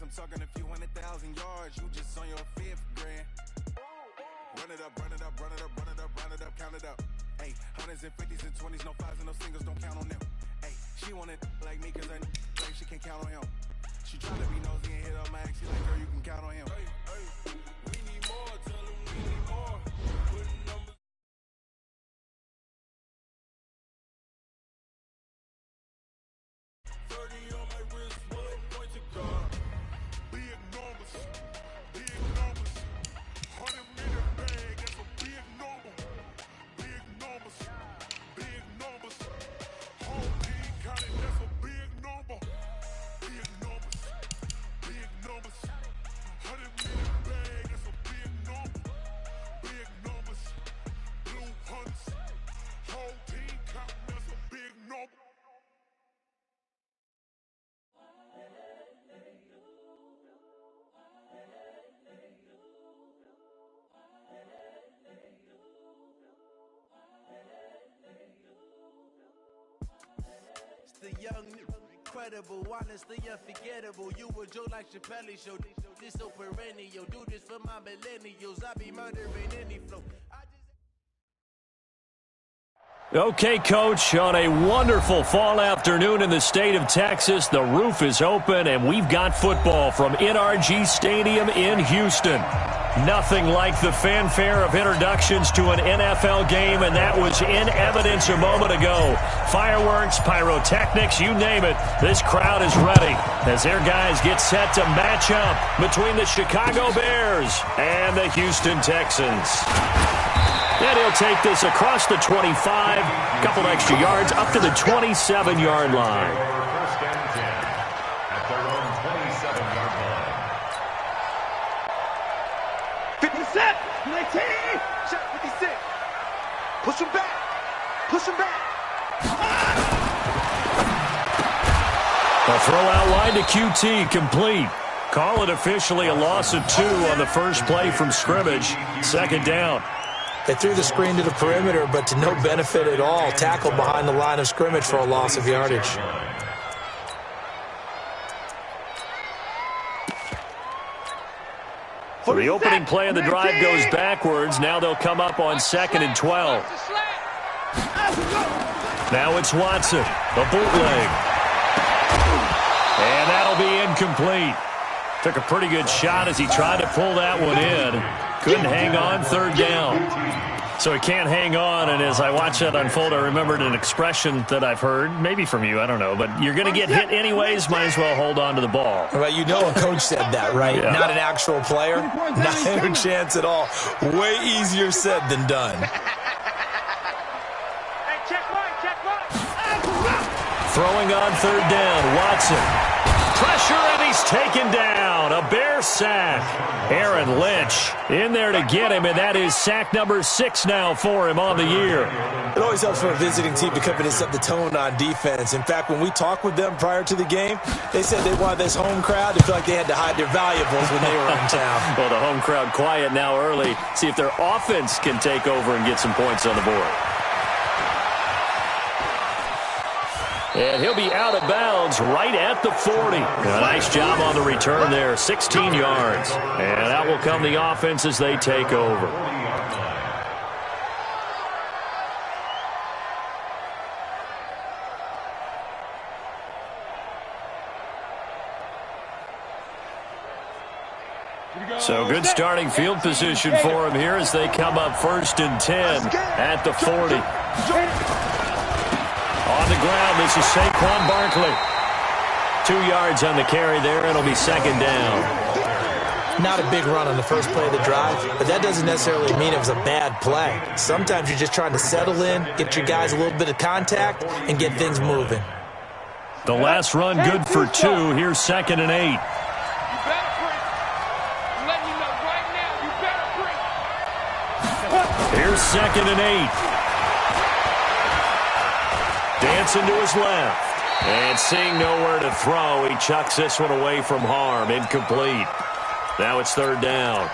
I'm talking a few 100,000 yards, you just on your 5th grand. Run it up, run it up, run it up, run it up, run it up, count it up. Hey, hundreds and fifties and 20s, no fives and no singles, don't count on them. Hey, she want it like me cause I like she can't count on him. She tryna be nosy and hit up my ex, she like, girl, you can count on him. Hey, hey, we need more, tell them we need more. Putting numbers. The young, incredible, honestly unforgettable. You a joke like Chappelle show. This so perennial. Do this for my millennials. I be murdering any flow. Okay, Coach, on a wonderful fall afternoon in the state of Texas, the roof is open, and we've got football from NRG Stadium in Houston. Nothing like the fanfare of introductions to an NFL game, and that was in evidence a moment ago. Fireworks, pyrotechnics, you name it, this crowd is ready as their guys get set to match up between the Chicago Bears and the Houston Texans. And he'll take this across the 25, a couple extra yards, up to the 27-yard line. First down 10 at their own 27-yard line. 57, 19, shot 56. Push him back, push him back. A throw out line to QT, complete. Call it officially a loss of 2 on the first play from scrimmage. Second down. They threw the screen to the perimeter, but to no benefit at all. Tackled behind the line of scrimmage for a loss of yardage. So the opening play of the drive goes backwards. Now they'll come up on 2nd and 12. Now it's Watson, the bootleg. And that'll be incomplete. Took a pretty good shot as he tried to pull that one in. Couldn't hang on, third down. So he can't hang on, and as I watch that unfold, I remembered an expression that I've heard, maybe from you, I don't know, but you're going to get hit anyways, might as well hold on to the ball. Well, you know a coach said that, right? Yeah. Not an actual player, not a chance at all. Way easier said than done. Throwing on third down, Watson. Pressure, and he's taken down. A Bear sack. Aaron Lynch in there to get him, and that is sack number 6 now for him on the year. It always helps for a visiting team to come in and set the tone on defense. In fact, when we talked with them prior to the game, they said they wanted this home crowd to feel like they had to hide their valuables when they were in town. Well, the home crowd quiet now early. See if their offense can take over and get some points on the board. And he'll be out of bounds right at the 40. A nice job on the return there, 16 yards. And that will come the offense as they take over. So good starting field position for him here as they come up 1st and 10 at the 40. On the ground, this is Saquon Barkley. 2 yards on the carry there, and it'll be 2nd down. Not a big run on the first play of the drive, but that doesn't necessarily mean it was a bad play. Sometimes you're just trying to settle in, get your guys a little bit of contact, and get things moving. The last run good for 2. Here's 2nd and 8. Here's 2nd and 8. Dancing to his left. And seeing nowhere to throw, he chucks this one away from harm. Incomplete. Now it's 3rd down.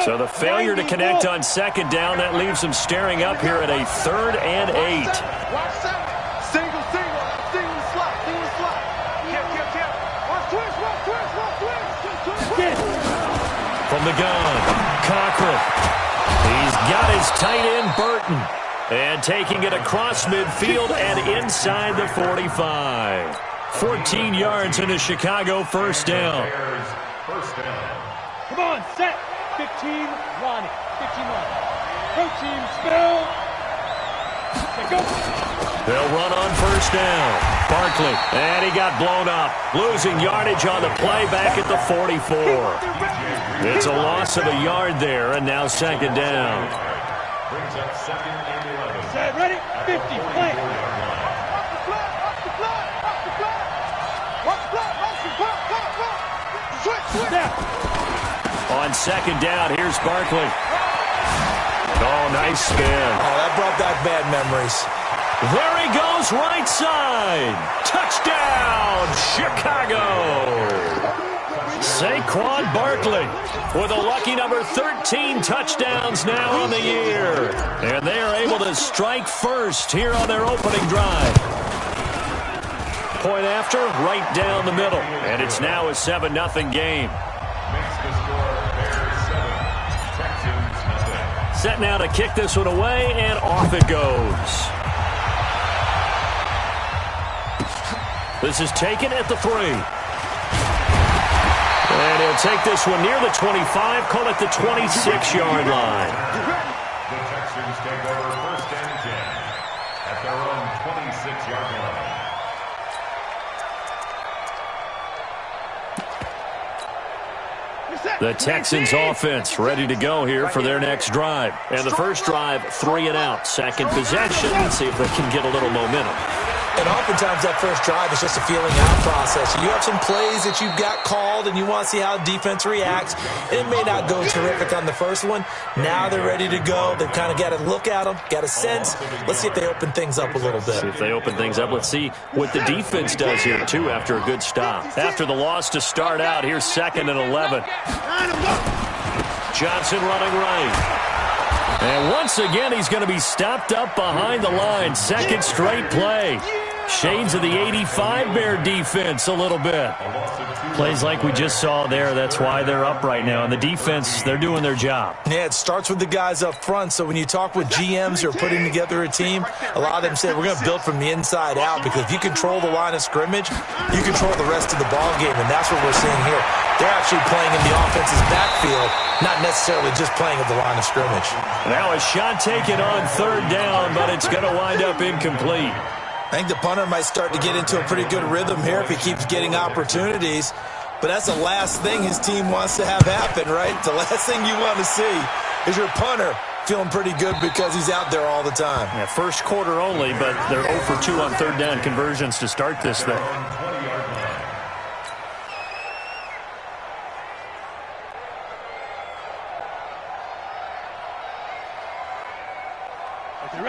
So the failure to connect on second down, that leaves them staring up here at a 3rd and 8. Single slot. From the gun, Cochran. He's got his tight end, Burton. And taking it across midfield and inside the 45. 14 yards into Chicago, first down. Come on, set. 15, Ronnie. 15, Ronnie. Go team, spill. Go. They'll run on first down. Barkley, and he got blown up. Losing yardage on the play back at the 44. It's a loss of a yard there, and now second down. Brings up 2nd and 11. Set, ready? 50, play. On second down, here's Barkley. Oh, nice spin. Oh, that brought back bad memories. There he goes, right side. Touchdown, Chicago. Saquon Barkley with a lucky number 13 touchdowns now on the year. And they are able to strike first here on their opening drive. Point after, right down the middle. And it's now a 7-0 game. Makes the score Bears 7, Texans nothing. Set now to kick this one away, and off it goes. This is taken at the 3. And he'll take this one near the 25, call it the 26-yard line. The Texans take over 1st and 10 at their own 26-yard line. The Texans offense ready to go here for their next drive. And the first drive, 3 and out. Second possession, see if they can get a little momentum. And oftentimes that first drive is just a feeling out process. You have some plays that you've got called and you want to see how the defense reacts. It may not go terrific on the first one. Now they're ready to go. They've kind of got to look at them, got a sense. Let's see if they open things up a little bit. See if they open things up. Let's see what the defense does here, too, after a good stop. After the loss to start out, here's 2nd and 11. Johnson running right. And once again, he's going to be stopped up behind the line. Second straight play. Shades of the 85 Bear defense a little bit. Plays like we just saw there, that's why they're up right now. And the defense, they're doing their job. Yeah, it starts with the guys up front. So when you talk with GMs who are putting together a team, a lot of them say we're going to build from the inside out, because if you control the line of scrimmage, you control the rest of the ball game, and that's what we're seeing here. They're actually playing in the offense's backfield, not necessarily just playing at the line of scrimmage. Now a shot taken on 3rd down, but it's going to wind up incomplete. I think the punter might start to get into a pretty good rhythm here if he keeps getting opportunities. But that's the last thing his team wants to have happen, right? The last thing you want to see is your punter feeling pretty good because he's out there all the time. Yeah, first quarter only, but they're 0 for 2 on 3rd down conversions to start this thing.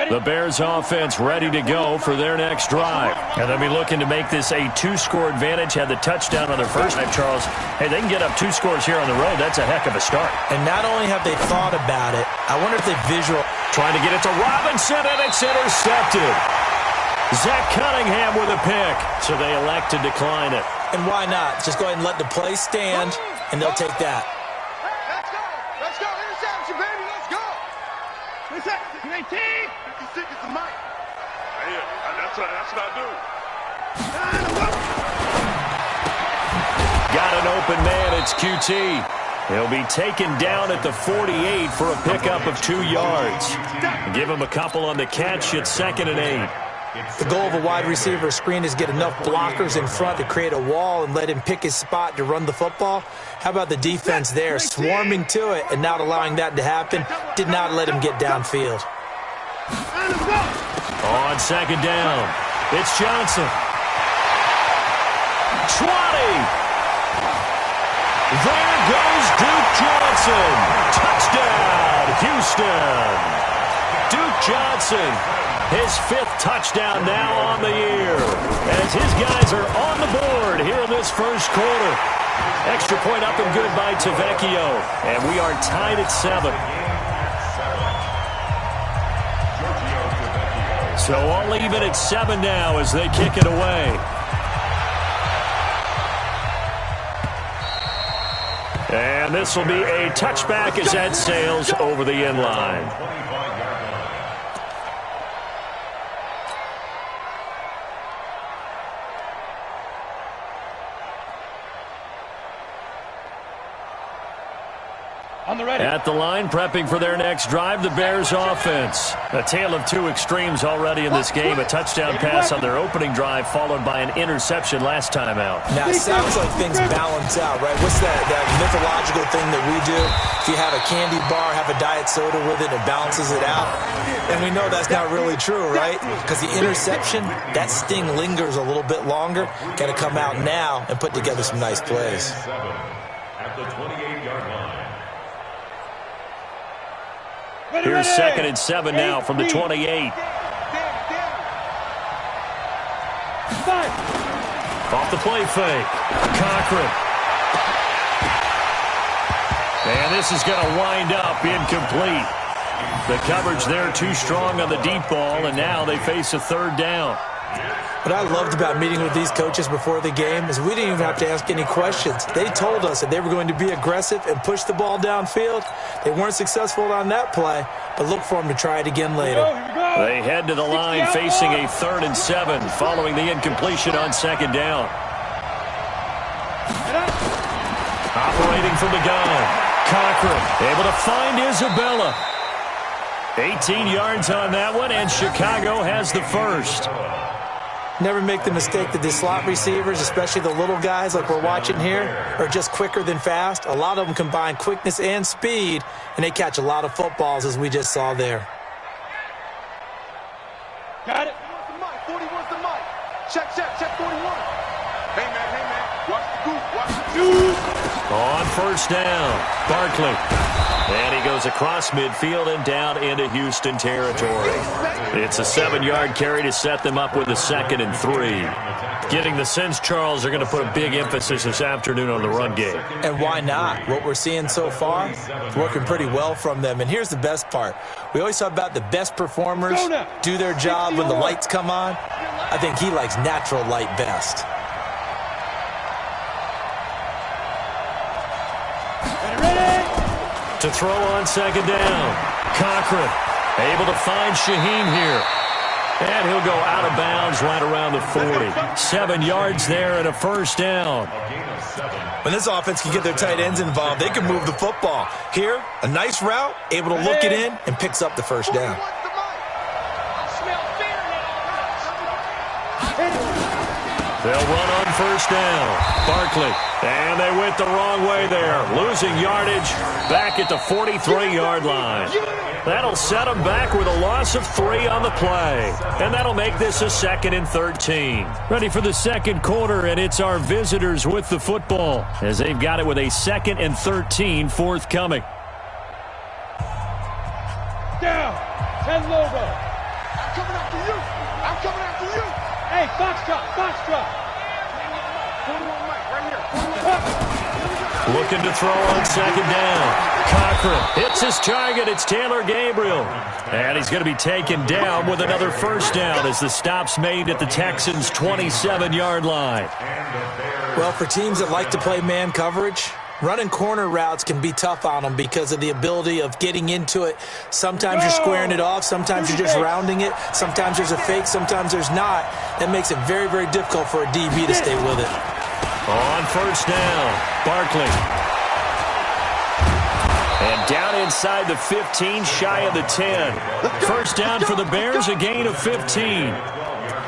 The Bears offense ready to go for their next drive. And they'll be looking to make this a 2-score advantage. Had the touchdown on their first drive, Charles. Hey, they can get up 2 scores here on the road. That's a heck of a start. And not only have they thought about it, I wonder if they visual. Trying to get it to Robinson, and it's intercepted. Zach Cunningham with a pick. So they elect to decline it. And why not? Just go ahead and let the play stand, and they'll take that. Let's go. Interception, baby. Let's go. Interception. 19. Sick as the mic. That's what I do. Got an open man. It's QT. He'll be taken down at the 48 for a pickup of 2 yards. Give him a couple on the catch. It's 2nd and 8. The goal of a wide receiver screen is get enough blockers in front to create a wall and let him pick his spot to run the football. How about the defense there, swarming to it and not allowing that to happen? Did not let him get downfield. On 2nd down, it's Johnson. 20. There goes Duke Johnson. Touchdown, Houston. Duke Johnson. His 5th touchdown now on the year. As his guys are on the board here in this first quarter. Extra point up and good by Tavecchio. And we are tied at 7. So all even at 7 now as they kick it away. And this will be a touchback as that sails over the end line. At the line, prepping for their next drive, the Bears offense. A tale of two extremes already in this game. A touchdown pass on their opening drive, followed by an interception last time out. Now, it sounds like things balance out, right? What's that mythological thing that we do? If you have a candy bar, have a diet soda with it, it balances it out. And we know that's not really true, right? Because the interception, that sting lingers a little bit longer. Got to come out now and put together some nice plays. At the 28-yard line. Here's 2nd and 7 now from the 28. Off the play fake. Cochran. And this is going to wind up incomplete. The coverage there too strong on the deep ball, and now they face a 3rd down. What I loved about meeting with these coaches before the game is we didn't even have to ask any questions. They told us that they were going to be aggressive and push the ball downfield. They weren't successful on that play, but look for them to try it again later. They head to the line facing a 3rd and 7 following the incompletion on 2nd down. Operating from the gun. Cochran able to find Isabella. 18 yards on that one, and Chicago has the first. Never make the mistake that the slot receivers, especially the little guys like we're watching here, are just quicker than fast. A lot of them combine quickness and speed, and they catch a lot of footballs, as we just saw there. Got it. 40 wants the mic. Check 41. Hey, man. Watch the goose. On 1st down, Barkley. And he goes across midfield and down into Houston territory. It's a 7-yard carry to set them up with a 2nd and 3. Getting the sense, Charles, they're going to put a big emphasis this afternoon on the run game. And why not? What we're seeing so far, it's working pretty well from them. And here's the best part. We always talk about the best performers do their job when the lights come on. I think he likes natural light best. To throw on 2nd down. Cochran able to find Shaheen here. And he'll go out of bounds right around the 40. 7 yards there and a 1st down. When this offense can get their tight ends involved, they can move the football. Here, a nice route, able to look it in, and picks up the 1st down. They'll run on 1st down. Barkley. And they went the wrong way there. Losing yardage back at the 43-yard line. That'll set them back with a loss of 3 on the play. And that'll make this a 2nd and 13. Ready for the 2nd quarter, and it's our visitors with the football as they've got it with a 2nd and 13 forthcoming. Down. 10 logo. I'm coming after you. Hey, Foxtrot. 41 Mike, right here. Looking to throw on 2nd down. Cochran hits his target. It's Taylor Gabriel. And he's going to be taken down with another 1st down as the stop's made at the Texans' 27-yard line. Well, for teams that like to play man coverage, running corner routes can be tough on them because of the ability of getting into it. Sometimes you're squaring it off. Sometimes you're just rounding it. Sometimes there's a fake. Sometimes there's not. That makes it very, very difficult for a DB to stay with it. On 1st down, Barkley. And down inside the 15, shy of the 10. 1st down for the Bears, a gain of 15.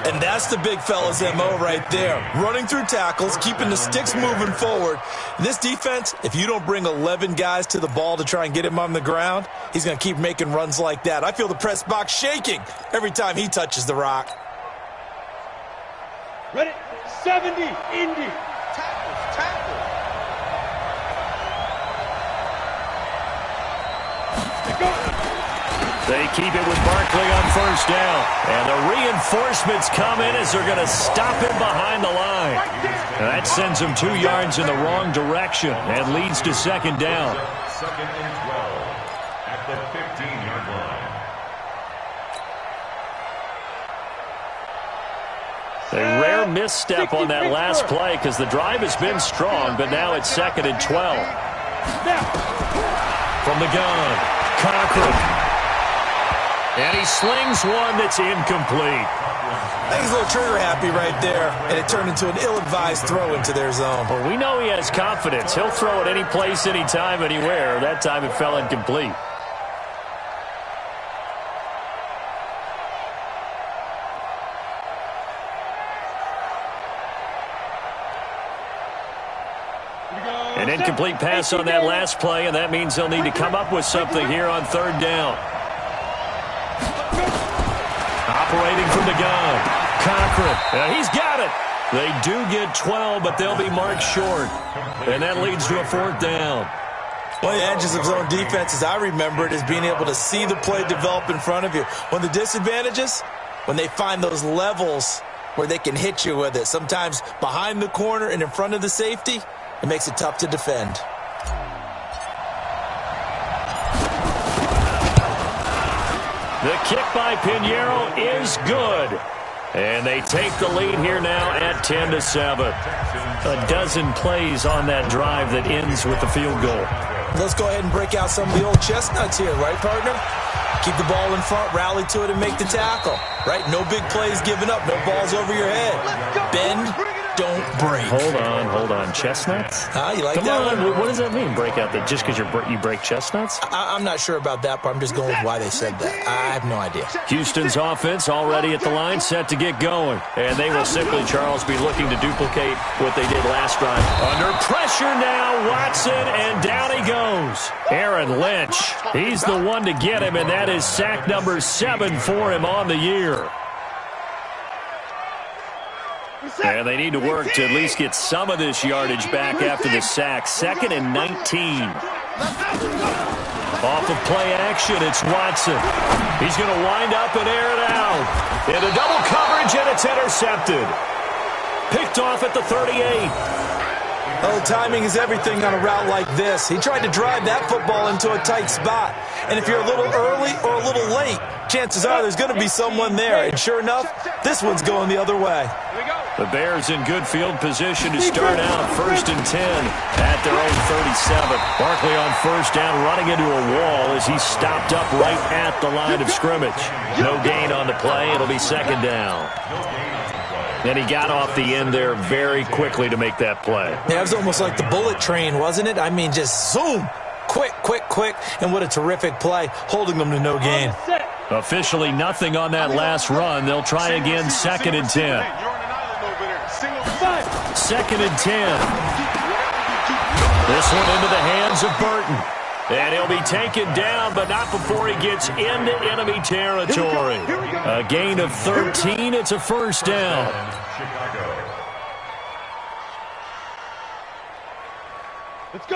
And that's the big fella's MO right there. Running through tackles, keeping the sticks moving forward. In this defense, if you don't bring 11 guys to the ball to try and get him on the ground, he's going to keep making runs like that. I feel the press box shaking every time he touches the rock. Ready? 70, Indy. Tackle. They keep it with Barkley on first down. And the reinforcements come in as they're going to stop him behind the line. And that sends him 2 yards in the wrong direction and leads to second down. Second and 12 at the 15-yard line. A rare misstep on that last play because the drive has been strong, but now it's second and 12. From the gun, Cochran. And he slings one that's incomplete. I think he's a little trigger happy right there, and it turned into an ill-advised throw into their zone. Well, we know he has confidence. He'll throw it any place, anytime, anywhere. That time it fell incomplete. An incomplete pass on that last play, and that means they'll need to come up with something here on third down. Operating from the gun, Cochran. He's got it. They do get 12, but they'll be marked short. And that leads to a fourth down. One of the edges of zone defense, as I remember it, is being able to see the play develop in front of you. One of the disadvantages, when they find those levels where they can hit you with it, sometimes behind the corner and in front of the safety, it makes it tough to defend. The kick by Pinheiro is good. And they take the lead here now at 10-7. A dozen plays on that drive that ends with the field goal. Let's go ahead and break out some of the old chestnuts here, right, partner? Keep the ball in front, rally to it, and make the tackle, right? No big plays given up, no balls over your head. Bend, don't break. Hold on. Chestnuts? You like Come that on, one? what does that mean, break out? That just because you break chestnuts? I'm not sure about that, but I'm just going with why they said that. I have no idea. Houston's offense already at the line, set to get going. And they will simply, Charles, be looking to duplicate what they did last drive. Under pressure now, Watson, and down he goes. Aaron Lynch, he's the one to get him, and that is sack number 7 for him on the year. And they need to work to at least get some of this yardage back after the sack. 2nd and 19. Off of play action, it's Watson. He's going to wind up and air it out. Into double coverage, and it's intercepted. Picked off at the 38. Oh, timing is everything on a route like this. He tried to drive that football into a tight spot. And if you're a little early or a little late, chances are there's going to be someone there. And sure enough, this one's going the other way. The Bears in good field position to start out 1st and 10 at their own 37. Barkley on first down, running into a wall as he stopped up right at the line of scrimmage. No gain on the play. It'll be 2nd down. And he got off the end there very quickly to make that play. Yeah, it was almost like the bullet train, wasn't it? I mean, just zoom. Quick. And what a terrific play, holding them to no gain. Officially nothing on that last run. They'll try again, 2nd and 10. 2nd and 10. This one into the hands of Burton. And he'll be taken down, but not before he gets into enemy territory. A gain of 13. It's a first down.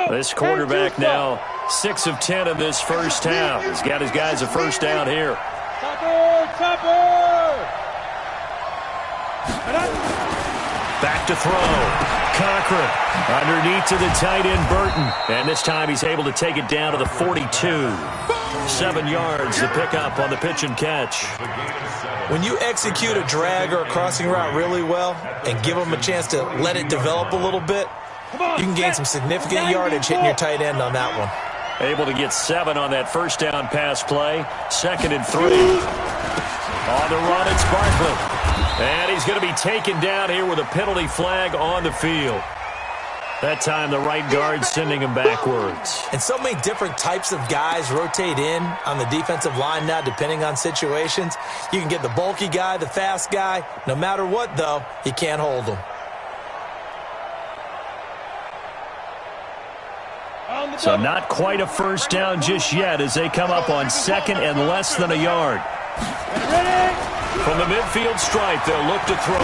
This quarterback now 6 of 10 in this first half. He's got his guys a first down here. Back to throw. Cochran underneath to the tight end Burton. And this time he's able to take it down to the 42. 7 yards to pick up on the pitch and catch. When you execute a drag or a crossing route really well and give them a chance to let it develop a little bit, you can gain some significant yardage hitting your tight end on that one. Able to get 7 on that first down pass play. 2nd and 3. On the run, it's Barkley. And he's going to be taken down here with a penalty flag on the field. That time the right guard sending him backwards. And so many different types of guys rotate in on the defensive line now depending on situations. You can get the bulky guy, the fast guy. No matter what, though, you can't hold him. So not quite a first down just yet as they come up on 2nd and less than a yard. From the midfield stripe, they'll look to throw.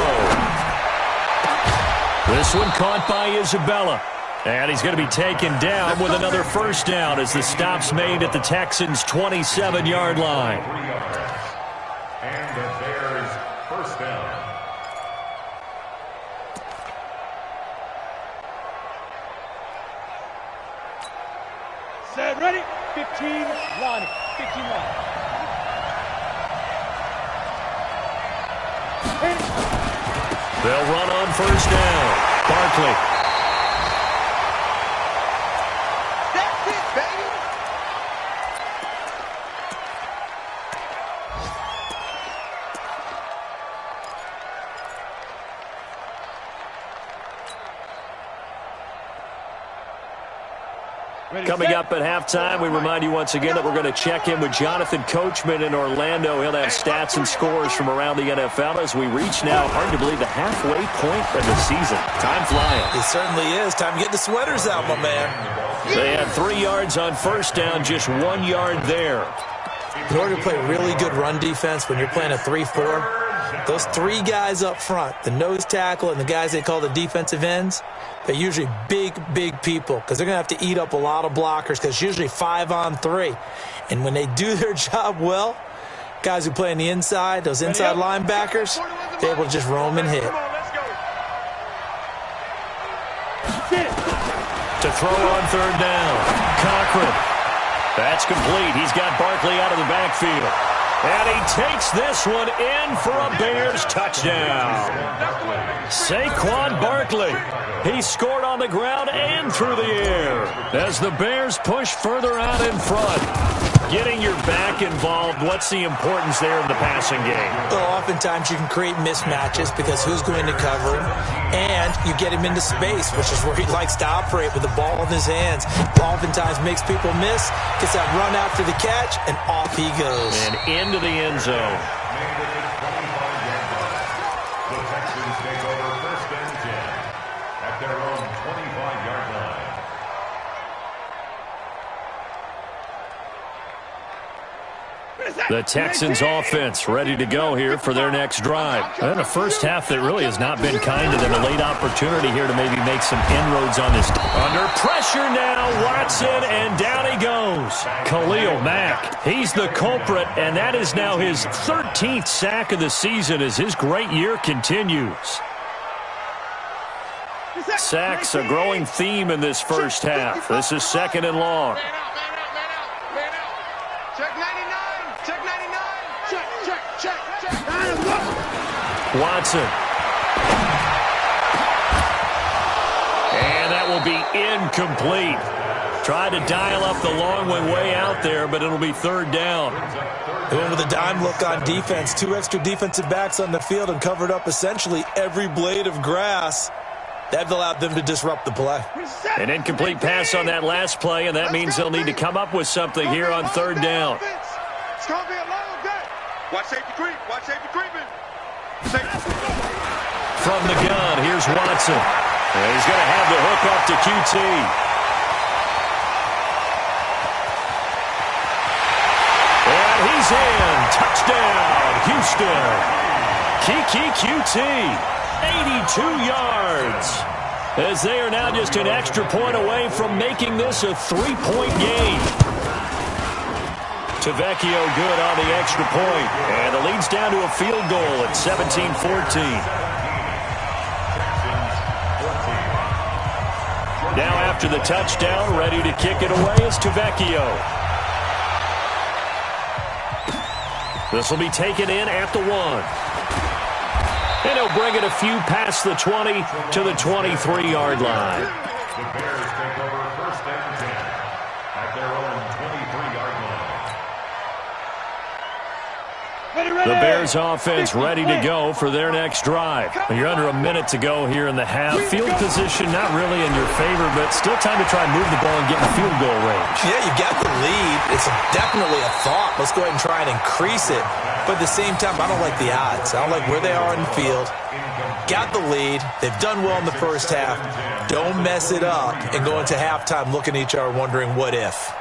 This one caught by Isabella. And he's going to be taken down with another first down as the stop's made at the Texans' 27-yard line. And the Bears first down. Set, ready? 15, Lonnie. 15, Lonnie. They'll run on first down. Barkley. That's it, baby. Coming up at halftime, we remind you once again that we're going to check in with Jonathan Coachman in Orlando. He'll have stats and scores from around the NFL as we reach now, hard to believe, the halfway point of the season. Time flying. It certainly is. Time to get the sweaters out, my man. They had 3 yards on first down, just 1 yard there. In order to play really good run defense when you're playing a 3-4, those 3 guys up front, the nose tackle and the guys they call the defensive ends, they're usually big, big people because they're going to have to eat up a lot of blockers because it's usually 5 on 3. And when they do their job well, guys who play on the inside, those inside linebackers, they're able to just roam and hit. To throw on third down, Cochran. That's complete. He's got Barkley out of the backfield. And he takes this one in for a Bears touchdown. Saquon Barkley. He scored on the ground and through the air as the Bears push further out in front. Getting your back involved, what's the importance there in the passing game? Well, oftentimes you can create mismatches because who's going to cover him, and you get him into space, which is where he likes to operate with the ball in his hands. Oftentimes makes people miss, gets that run after the catch, and off he goes. And into the end zone. The Texans take over first and 10 at their own 25-yard line. The Texans offense ready to go here for their next drive. And a first half that really has not been kind to them. A late opportunity here to maybe make some inroads on this. Under pressure now, Watson, and down he goes. Khalil Mack, he's the culprit, and that is now his 13th sack of the season as his great year continues. Sacks a growing theme in this first half. This is second and long. Watson. And that will be incomplete. Tried to dial up the long way out there, but it'll be third down. They went with a dime look on defense. 2 extra defensive backs on the field and covered up essentially every blade of grass. That allowed them to disrupt the play. An incomplete pass on that last play, and that means they'll need to come up with something here on third down. It's going to be a long day. Watch safety creep. Watch safety creeping. From the gun, here's Watson. And he's going to have the hook up to QT. And he's in. Touchdown, Houston. Kiki QT, 82 yards. As they are now just an extra point away from making this a 3-point game. Tavecchio good on the extra point. And the lead's down to a field goal at 17-14. Now after the touchdown, ready to kick it away is Tavecchio. This will be taken in at the 1. And he'll bring it a few past the 20 to the 23-yard line. The Bears take over first and 10 at their own 23-yard line. The Bears offense ready to go for their next drive. You're under a minute to go here in the half. Field position not really in your favor, but still time to try and move the ball and get in the field goal range. Yeah, you got the lead. It's definitely a thought. Let's go ahead and try and increase it. But at the same time, I don't like the odds. I don't like where they are in the field. Got the lead. They've done well in the first half. Don't mess it up and go into halftime looking at each other wondering what if.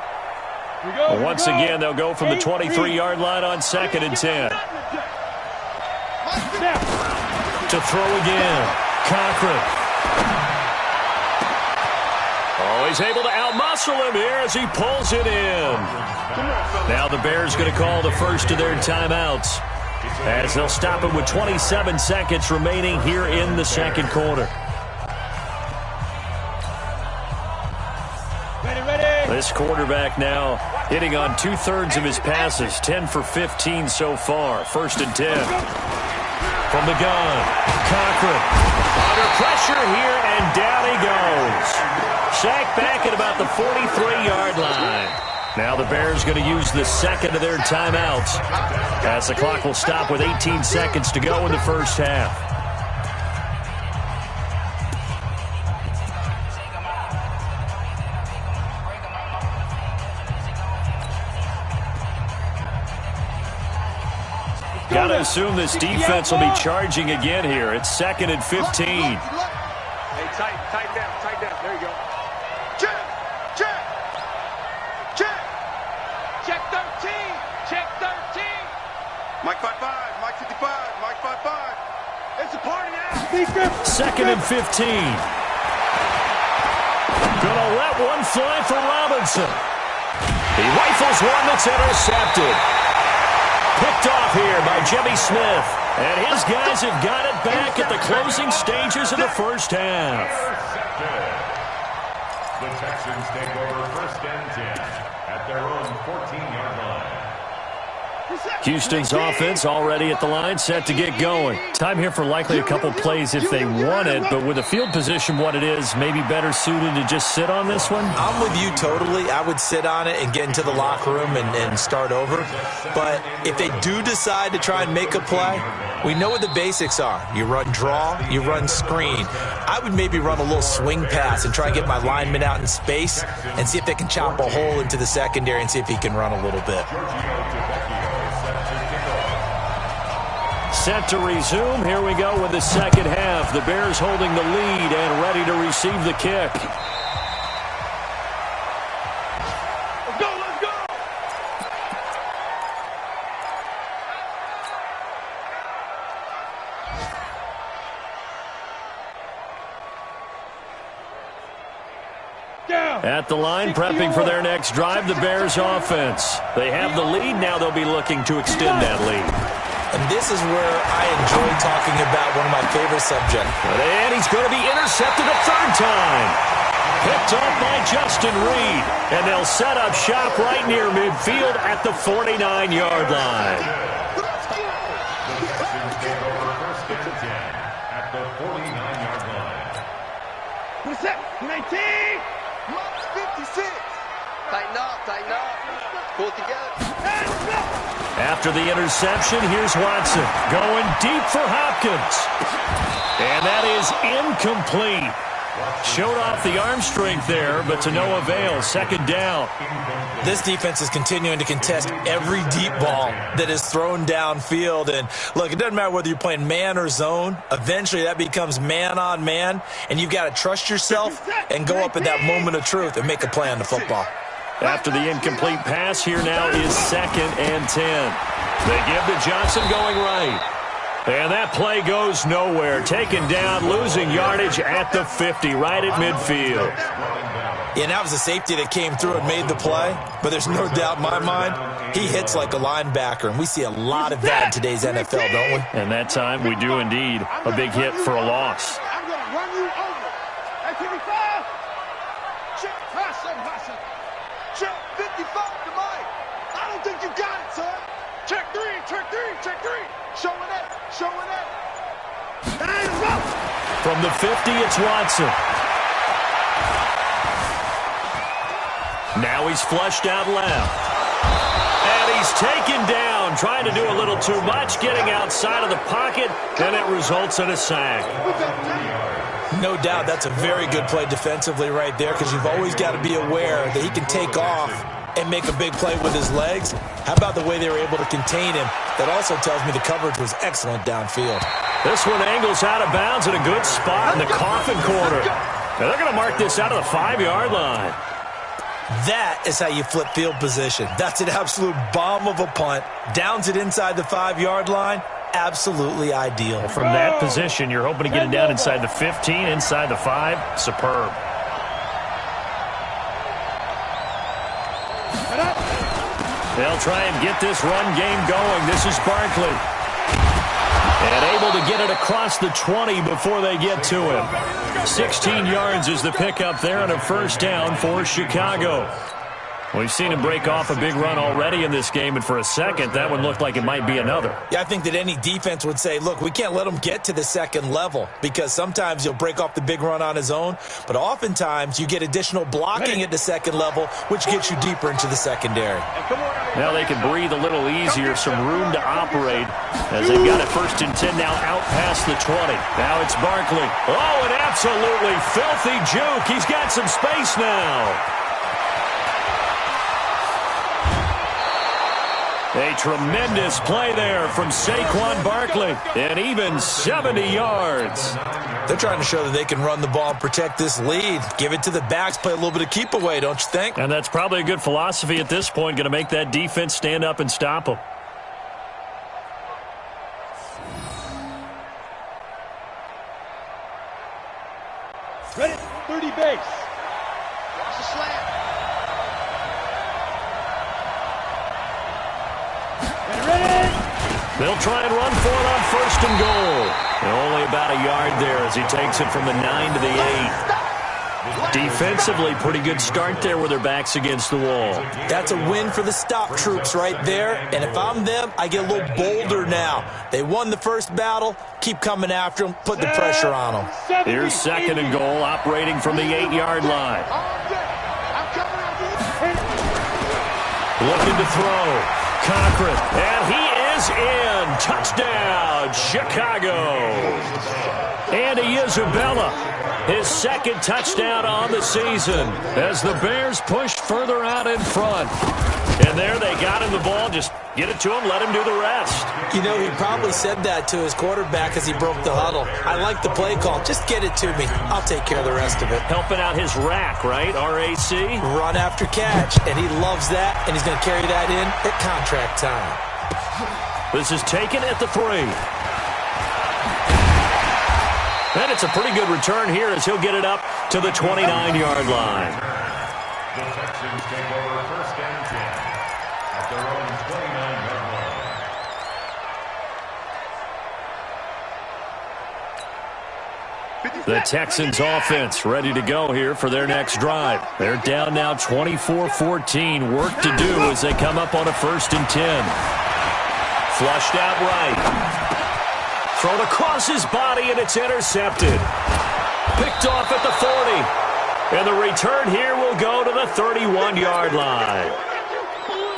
Once again, they'll go from the 23-yard line on second and 10. To throw again, Cochran. Oh, he's able to outmuscle him here as he pulls it in. Now the Bears going to call the first of their timeouts, as they'll stop it with 27 seconds remaining here in the second quarter. This quarterback now hitting on 2/3 of his passes, 10 for 15 so far. 1st and 10. From the gun, Cochran under pressure here, and down he goes. Sacked back at about the 43-yard line. Now the Bears going to use the second of their timeouts, as the clock will stop with 18 seconds to go in the first half. Got to assume this defense will be charging again here. It's 2nd and 15. Hey, tighten down. There you go. Check. Check 13. Check 13. Mike 55. Mike 55. Mike 55. It's a party now. 2nd and 15. Gonna let one fly for Robinson. He rifles one that's intercepted. Picked off here by Jimmy Smith. And his guys have got it back at the closing stages of the first half. The Texans take over 1st and 10 at their own 14-yard line. Houston's offense already at the line, set to get going. Time here for likely a couple plays if they want it, but with the field position what it is, maybe better suited to just sit on this one? I'm with you totally. I would sit on it and get into the locker room and start over. But if they do decide to try and make a play, we know what the basics are. You run draw, you run screen. I would maybe run a little swing pass and try and get my lineman out in space and see if they can chop a hole into the secondary and see if he can run a little bit. Set to resume. Here we go with the second half. The Bears holding the lead and ready to receive the kick. Let's go. At the line, prepping for their next drive, the Bears offense. They have the lead. Now they'll be looking to extend that lead. And this is where I enjoy talking about one of my favorite subjects. And he's going to be intercepted a 3rd time. Picked off by Justin Reed. And they'll set up shop right near midfield at the 49-yard line. The Texans take over 1st and 10 at the 49-yard line. What's that? 19. 56. Tighten up. Pull it together. Let's go. After the interception, here's Watson going deep for Hopkins. And that is incomplete. Showed off the arm strength there, but to no avail. 2nd down. This defense is continuing to contest every deep ball that is thrown downfield. And look, it doesn't matter whether you're playing man or zone. Eventually, that becomes man on man. And you've got to trust yourself and go up at that moment of truth and make a play on the football. After the incomplete pass, here now is 2nd and 10. They give to Johnson going right. And that play goes nowhere. Taken down, losing yardage at the 50, right at midfield. Yeah, and that was a safety that came through and made the play. But there's no doubt in my mind, he hits like a linebacker. And we see a lot of that in today's NFL, don't we? And that time, we do indeed. A big hit for a loss. I'm going to run you over. At 55. Check. Hustle. Check 55 to Mike. I don't think you got it, son. Check 3. Showing it. Hands up. From the 50, it's Watson. Now he's flushed out left. And he's taken down, trying to do a little too much, getting outside of the pocket, and it results in a sack. No doubt that's a very good play defensively right there, because you've always got to be aware that he can take off and make a big play with his legs. How about the way they were able to contain him? That also tells me the coverage was excellent downfield. This one angles out of bounds at a good spot in the coffin corner. Now they're going to mark this out of the 5-yard line. That is how you flip field position. That's an absolute bomb of a punt. Downs it inside the 5-yard line. Absolutely ideal. From that position, you're hoping to get it down inside the 15, inside the 5. Superb. They'll try and get this run game going. This is Barkley. And able to get it across the 20 before they get to him. 16 yards is the pickup there and a first down for Chicago. We've seen him break off a big run already in this game, and for a second, that one looked like it might be another. Yeah, I think that any defense would say, look, we can't let him get to the second level because sometimes he'll break off the big run on his own, but oftentimes you get additional blocking at the second level, which gets you deeper into the secondary. Now they can breathe a little easier, some room to operate as they've got it 1st and 10 now out past the 20. Now it's Barkley. Oh, an absolutely filthy juke. He's got some space now. A tremendous play there from Saquon Barkley, and even 70 yards. They're trying to show that they can run the ball and protect this lead. Give it to the backs, play a little bit of keep away, don't you think? And that's probably a good philosophy at this point, going to make that defense stand up and stop them. Ready, 30 base. Watch the slant. They'll try and run for it on 1st and goal. Only about a yard there as he takes it from the 9 to the 8. Defensively, pretty good start there with their backs against the wall. That's a win for the stop troops right there. And if I'm them, I get a little bolder now. They won the first battle. Keep coming after them. Put the pressure on them. Here's 2nd and goal, operating from the 8-yard line. Looking to throw. Cochran, and he is in. Touchdown, Chicago. Andy Isabella, his 2nd touchdown on the season as the Bears pushed further out in front. And there they got him the ball. Just get it to him, let him do the rest. You know, he probably said that to his quarterback as he broke the huddle. I like the play call. Just get it to me. I'll take care of the rest of it. Helping out his rack, right? R-A-C? Run after catch. And he loves that, and he's going to carry that in at contract time. This is taken at the 3. And it's a pretty good return here as he'll get it up to the 29-yard line. The Texans take over 1st and 10 at their own 29-yard line. The Texans offense ready to go here for their next drive. They're down now 24-14. Work to do as they come up on a 1st and 10. Flushed out right. Thrown across his body, and it's intercepted. Picked off at the 40. And the return here will go to the 31-yard line.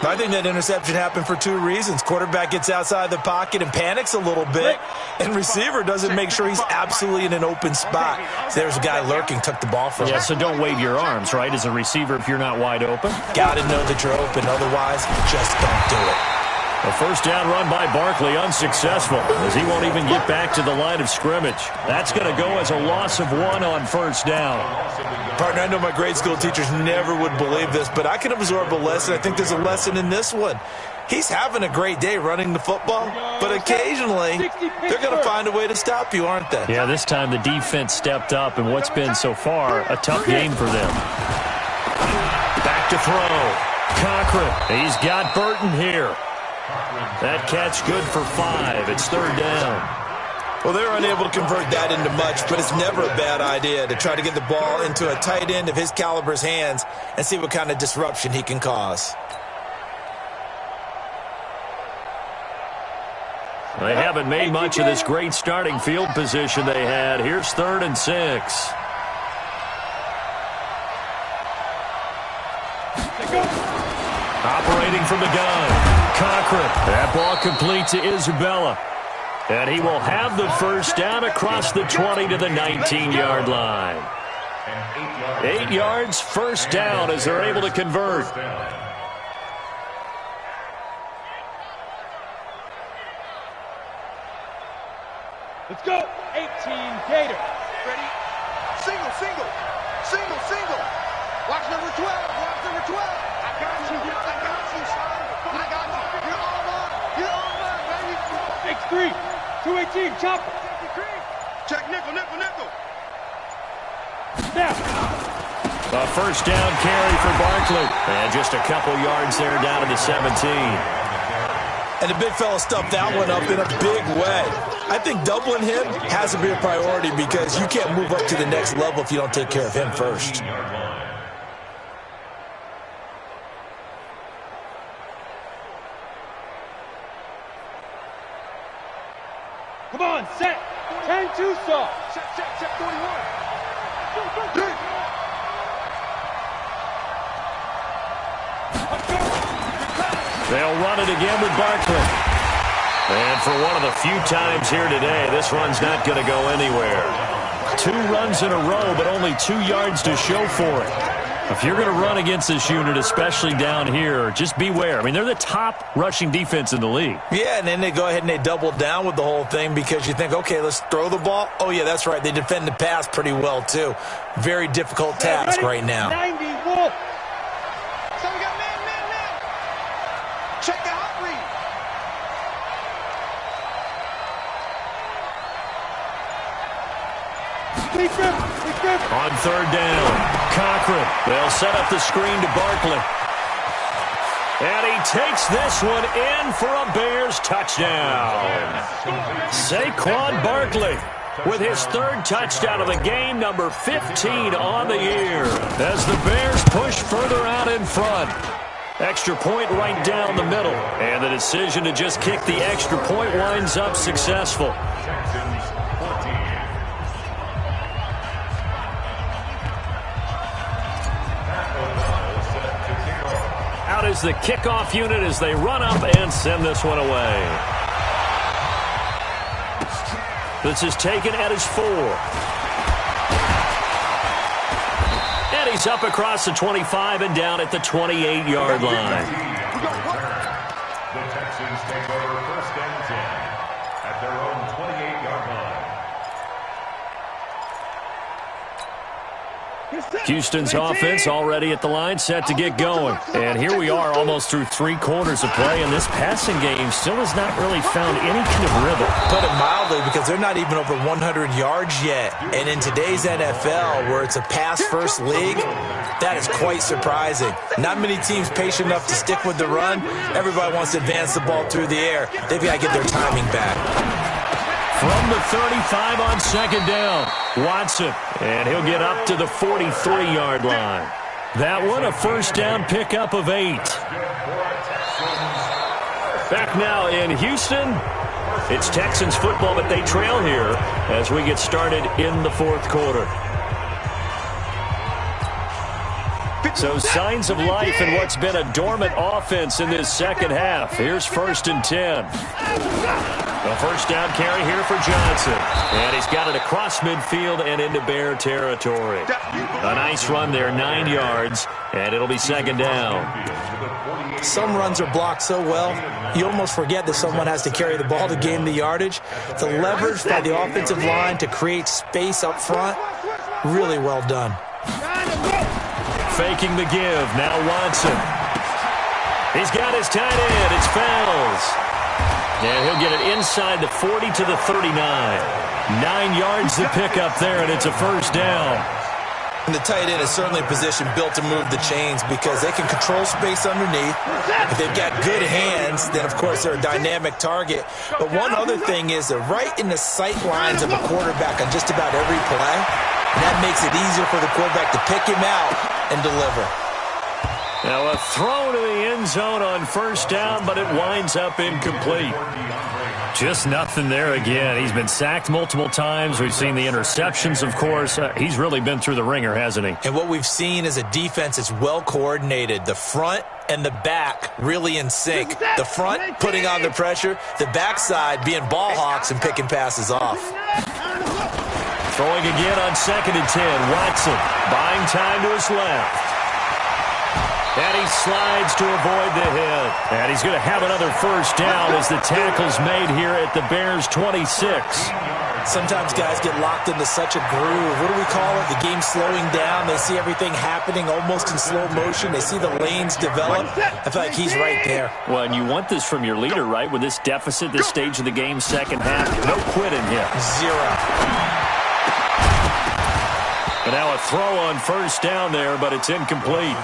I think that interception happened for 2 reasons. Quarterback gets outside the pocket and panics a little bit, and receiver doesn't make sure he's absolutely in an open spot. So there's a guy lurking, took the ball from him. Yeah, so don't wave your arms, right, as a receiver if you're not wide open? Got to know that you're open. Otherwise, just don't do it. A first down run by Barkley unsuccessful as he won't even get back to the line of scrimmage. That's going to go as a loss of 1 on first down. Partner, I know my grade school teachers never would believe this, but I can absorb a lesson. I think there's a lesson in this one. He's having a great day running the football, but occasionally they're going to find a way to stop you, aren't they? Yeah, this time the defense stepped up in what's been so far a tough game for them. Back to throw. Cochran. He's got Burton here. That catch good for 5. It's 3rd down. Well, they're unable to convert that into much, but it's never a bad idea to try to get the ball into a tight end of his caliber's hands and see what kind of disruption he can cause. They haven't made much of this great starting field position they had. Here's 3rd and 6. Operating from the gun. Cochran. That ball complete to Isabella. And he will have the first down across the 20 to the 19-yard line. 8 yards, first down as they're able to convert. Let's go. 18 Gator. Ready? Single, single. Single, single. Watch number 12. Watch number 12. I got you. I got you, son. I got you. You're all mine. You're all mine, baby. X3. 218. Chopper. Check nickel, nickel, nickel. Snap. A first down carry for Barkley. And just a couple yards there down to the 17. And the big fella stuffed that one up in a big way. I think doubling him has to be a priority because you can't move up to the next level if you don't take care of him first. Come on, set. 10-2 stop. Set 41. They'll run it again with Barkley. And for one of the few times here today, this run's not going to go anywhere. 2 runs in a row, but only 2 yards to show for it. If you're going to run against this unit, especially down here, just beware. I mean, they're the top rushing defense in the league. Yeah, and then they go ahead and they double down with the whole thing because you think, okay, let's throw the ball. Oh, yeah, that's right. They defend the pass pretty well, too. Very difficult task right now. 90, Wolf. So we got man. Check the hot read. On third down, Cochran. They'll set up the screen to Barkley. And he takes this one in for a Bears touchdown. Saquon Barkley with his 3rd touchdown of the game, number 15 on the year, as the Bears push further out in front. Extra point right down the middle. And the decision to just kick the extra point winds up successful. Out is the kickoff unit as they run up and send this one away. This is taken at his 4. And he's up across the 25 and down at the 28-yard line. The Texans take over 1st and 10 at their own 28-yard line. Houston's offense already at the line, set to get going. And here we are almost through 3 quarters of play, and this passing game still has not really found any kind of rhythm. Put it mildly, because they're not even over 100 yards yet. And in today's NFL, where it's a pass-first league, that is quite surprising. Not many teams patient enough to stick with the run. Everybody wants to advance the ball through the air. They've got to get their timing back. From the 35 on 2nd down, Watson, and he'll get up to the 43-yard line. That one, a first down pickup of 8. Back now in Houston, it's Texans football, but they trail here as we get started in the 4th quarter. So signs of life in what's been a dormant offense in this second half. Here's 1st and 10. A first down carry here for Johnson. And he's got it across midfield and into Bear territory. A nice run there, 9 yards, and it'll be 2nd down. Some runs are blocked so well, you almost forget that someone has to carry the ball to gain the yardage. The leverage by the offensive line to create space up front, really well done. Faking the give, now Watson. He's got his tight end, it's Fells. And he'll get it inside the 40 to the 39. 9 yards to pick up there, and it's a first down. And the tight end is certainly a position built to move the chains because they can control space underneath. If they've got good hands, then, of course, they're a dynamic target. But one other thing is they're right in the sight lines of a quarterback on just about every play. And that makes it easier for the quarterback to pick him out and deliver. Now a throw to the end zone on first down, but it winds up incomplete. Just nothing there again. He's been sacked multiple times. We've seen the interceptions, of course. He's really been through the ringer, hasn't he? And what we've seen is a defense that's well coordinated. The front and the back really in sync. The front putting on the pressure, the backside being ball hawks and picking passes off. Throwing again on 2nd and 10. Watson buying time to his left. And he slides to avoid the hit. And he's going to have another first down as the tackle's made here at the Bears' 26. Sometimes guys get locked into such a groove. What do we call it? The game slowing down. They see everything happening almost in slow motion. They see the lanes develop. I feel like he's right there. Well, and you want this from your leader, right? With this deficit, this stage of the game, second half. No quitting here. 0. And now a throw on first down there, but it's incomplete.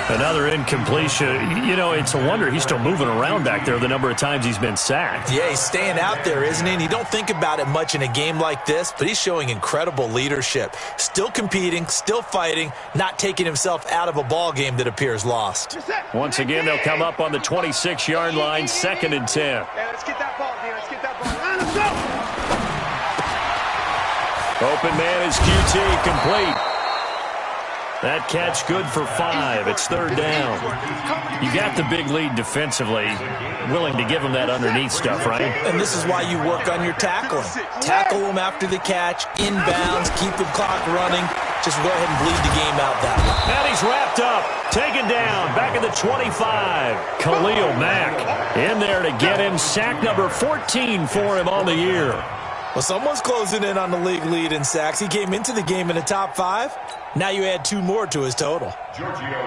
Another incompletion. You know, it's a wonder he's still moving around back there the number of times he's been sacked. Yeah, he's staying out there, isn't he? And you don't think about it much in a game like this, but he's showing incredible leadership. Still competing, still fighting, not taking himself out of a ball game that appears lost. Once again, they'll come up on the 26-yard line, 2nd and 10. Hey, let's get that ball, D. Let's get that ball. Let's go! Open man is QT, complete. That catch good for 5. It's 3rd down. You got the big lead defensively. Willing to give him that underneath stuff, right? And this is why you work on your tackling. Tackle him after the catch, inbounds, keep the clock running. Just go ahead and bleed the game out that way. And he's wrapped up, taken down, back at the 25. Khalil Mack in there to get him. Sack number 14 for him on the year. Well, someone's closing in on the league lead in sacks. He came into the game in the top 5. Now you add 2 more to his total.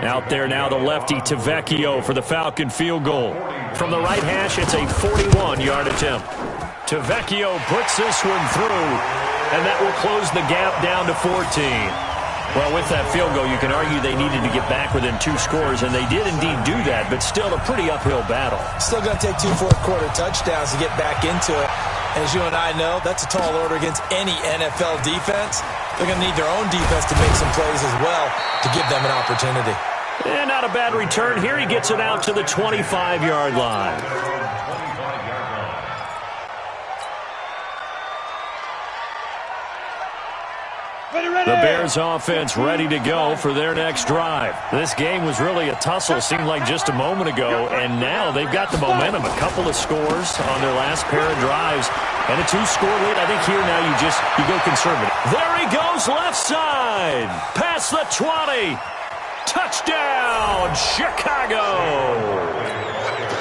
Out there now, the lefty Tavecchio for the Falcon field goal. From the right hash, it's a 41-yard attempt. Tavecchio puts this one through, and that will close the gap down to 14. Well, with that field goal, you can argue they needed to get back within 2 scores, and they did indeed do that, but still a pretty uphill battle. Still going to take 2 fourth-quarter touchdowns to get back into it. As you and I know, that's a tall order against any NFL defense. They're going to need their own defense to make some plays as well to give them an opportunity. And not a bad return. Here he gets it out to the 25-yard line. The Bears offense ready to go for their next drive. This game was really a tussle, seemed like just a moment ago, and now they've got the momentum. A couple of scores on their last pair of drives, and a 2-score lead. I think here now you go conservative. There he goes, left side, past the 20. Touchdown, Chicago.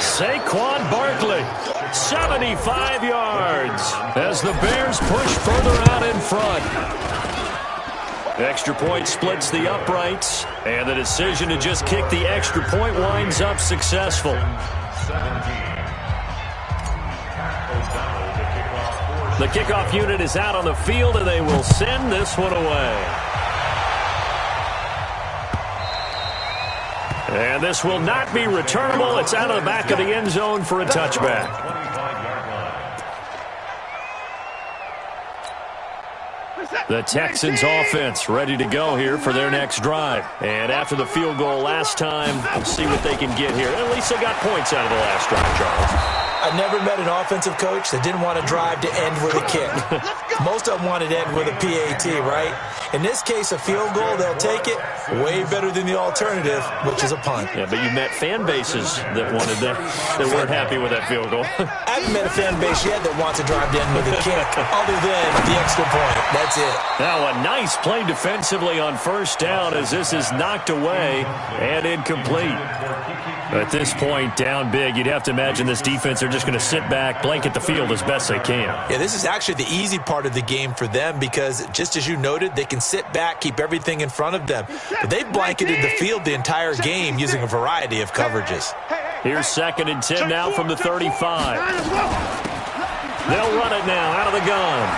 Saquon Barkley, 75 yards, as the Bears push further out in front. Extra point splits the uprights, and the decision to just kick the extra point winds up successful. The kickoff unit is out on the field, and they will send this one away. And this will not be returnable. It's out of the back of the end zone for a touchback. The Texans offense ready to go here for their next drive. And after the field goal last time, we'll see what they can get here. At least they got points out of the last drive, Charles. I never met an offensive coach that didn't want to drive to end with a kick. Most of them wanted to end with a PAT, right? In this case, a field goal, they'll take it. Way better than the alternative, which is a punt. Yeah, but you've met fan bases that wanted that weren't happy with that field goal. I haven't met a fan base yet that wants to drive to end with a kick, other than the extra point. That's it. Now a nice play defensively on first down as this is knocked away and incomplete. At this point, down big, you'd have to imagine this defense, they're just going to sit back, blanket the field as best they can. Yeah, this is actually the easy part of the game for them because, just as you noted, they can sit back, keep everything in front of them. But they've blanketed the field the entire game using a variety of coverages. Here's 2nd and 10 now from the 35. They'll run it now out of the gun.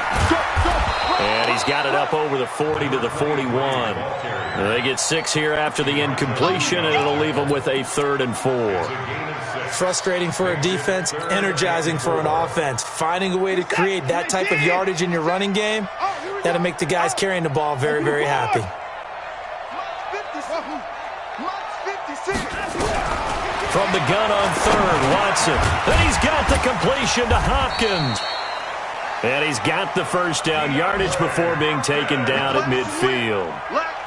And he's got it up over the 40 to the 41. They get 6 here after the incompletion, and it'll leave them with a 3rd and 4. Frustrating for a defense, energizing for an offense. Finding a way to create that type of yardage in your running game, that'll make the guys carrying the ball very, very happy. From the gun on 3rd, Watson. Then he's got the completion to Hopkins. And he's got the first down yardage before being taken down at midfield.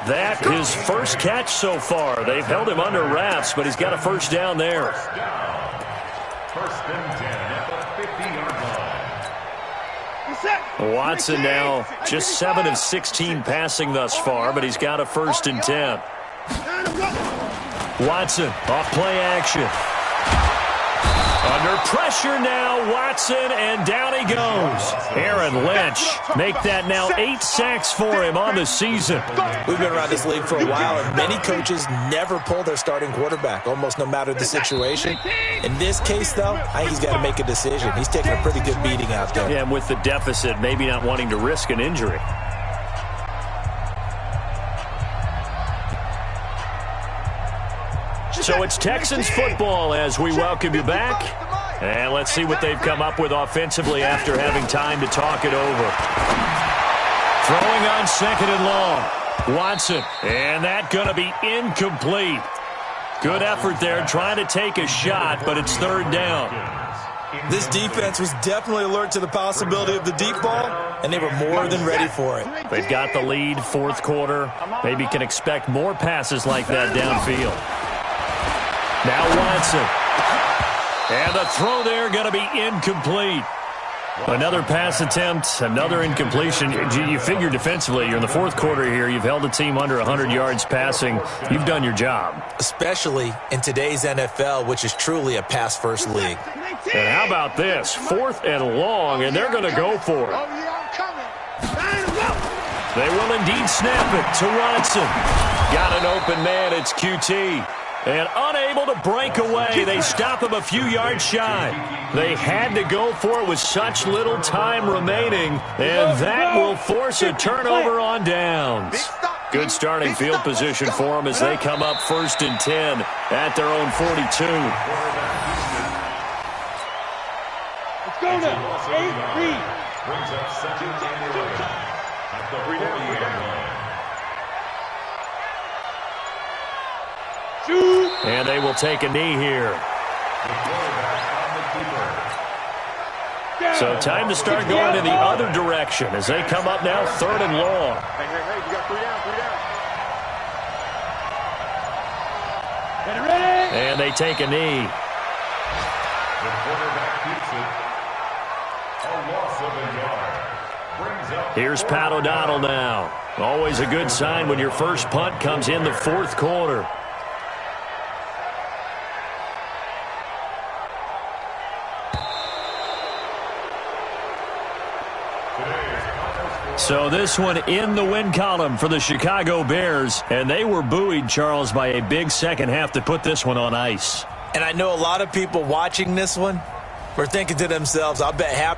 That his first catch so far. They've held him under wraps, but he's got a first down there. First and 10 at the 50-yard line. Watson now just 7 of 16 passing thus far, but he's got a 1st and 10. Watson off play action. Under pressure now, Watson, and down he goes. Aaron Lynch make that now 8 sacks for him on the season. We've been around this league for a while, and many coaches never pull their starting quarterback, almost no matter the situation. In this case, though, I think he's got to make a decision. He's taking a pretty good beating out there. Yeah, and with the deficit, maybe not wanting to risk an injury. So it's Texans football as we welcome you back. And let's see what they've come up with offensively after having time to talk it over. Throwing on 2nd and long. Watson. And that going to be incomplete. Good effort there trying to take a shot, but it's 3rd down. This defense was definitely alert to the possibility of the deep ball, and they were more than ready for it. They've got the lead, 4th quarter. Maybe can expect more passes like that downfield. Now Watson. And the throw there going to be incomplete. Another pass attempt, another incompletion. You figure defensively, you're in the 4th quarter here. You've held a team under 100 yards passing. You've done your job. Especially in today's NFL, which is truly a pass-first league. And how about this? 4th and long, and they're going to go for it. They will indeed snap it to Watson. Got an open man. It's QT. And unable to break away. They stop him a few yards shy. They had to go for it with such little time remaining, and that will force a turnover on downs. Good starting field position for them as they come up 1st and 10 at their own 42. Let's go now. 8-3. Brings up 2nd and 11 at the 40-yard line. And they will take a knee here. So time to start going in the other direction as they come up now 3rd and long. Hey, you got 3 down, 3 down. Ready? And they take a knee. The quarterback keeps it. A loss of a yard. Brings up Here's Pat O'Donnell now. Always a good sign when your first punt comes in the 4th quarter. So this one in the win column for the Chicago Bears, and they were buoyed, Charles, by a big second half to put this one on ice. And I know a lot of people watching this one were thinking to themselves, I'll bet half